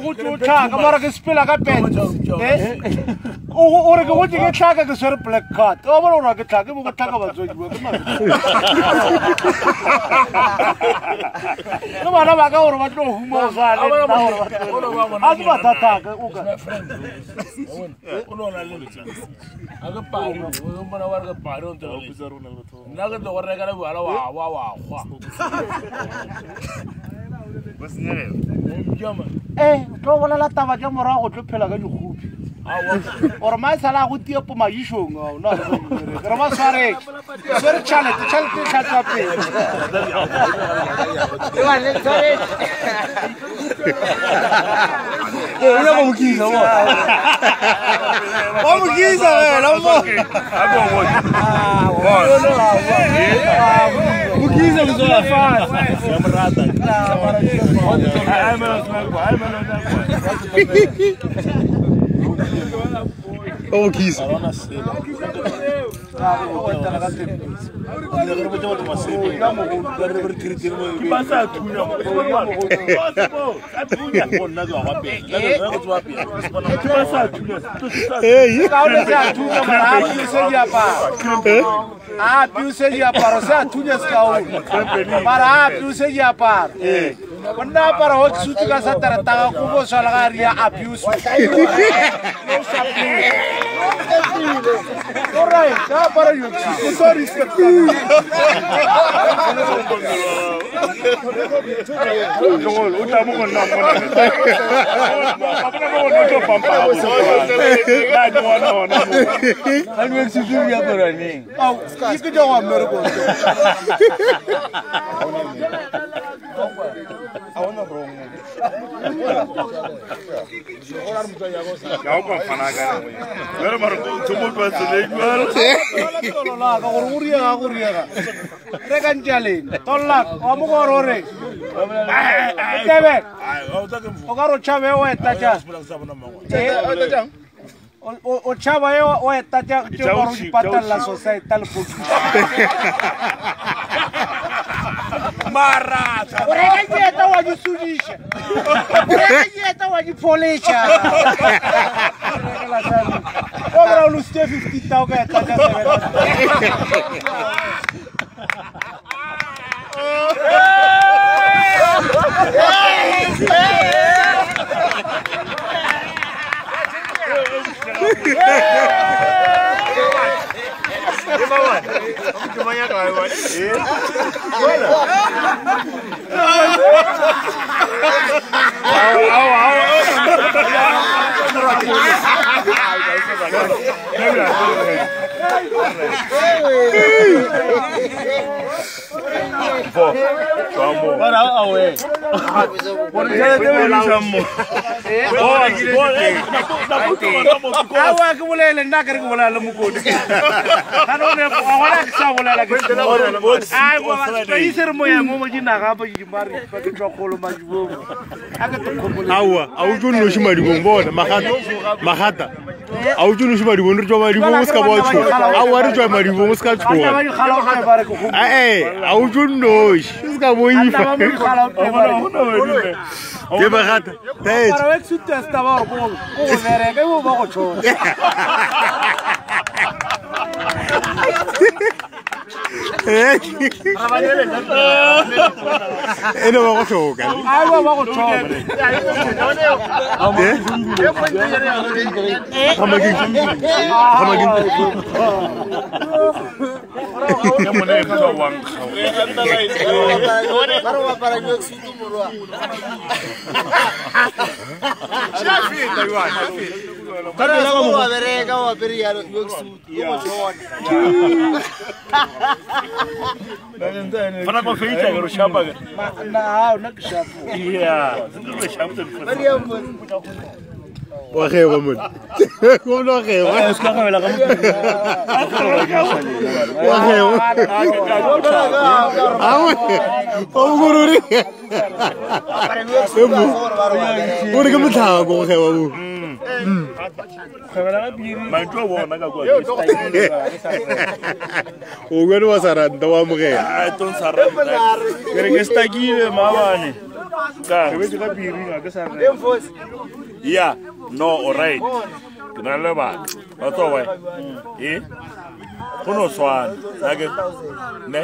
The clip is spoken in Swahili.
go tlhaka mara ke sepela ka pet o re ke go ke tlhaka ke swere black card o bona ona ke tlhaka mo go tlhaka batswadi ba ke no bana ba ka gore ba tlo huma o sa le a se ba thataka o ka ona le aga pari o bona wa re pari on tlo nna ke tlo reka le bala wa khwa tlo bolela taba tša morago tlo phela ka dikgopi ore ma sala go tiepo maishong re ba sware tšhalete e tlhatswa pele ya go mokisa mo o mokisa wena mo mokisa mzola fast ya mrata Oh, keys. Benda para hot suit ka sa tarataga ko go sala ga ria abuse. All right, da para you. Sorry, I want to wrong. O chava o etaja ke go di patalla societal book Marata ore ka dieta wa di sudisha ore ka dieta wa di polisha o bra lu ste 50,000 ka etaja Mantlo bona ka kwa. O gwe wa saranda wa mogela. I don't saranda. Re ke stakile maabane. Ka. Ke be ka biri ga ke saranda. Yeah, no, all right. Ke na le ba. Ba tlo wa. Go no swana. Ne?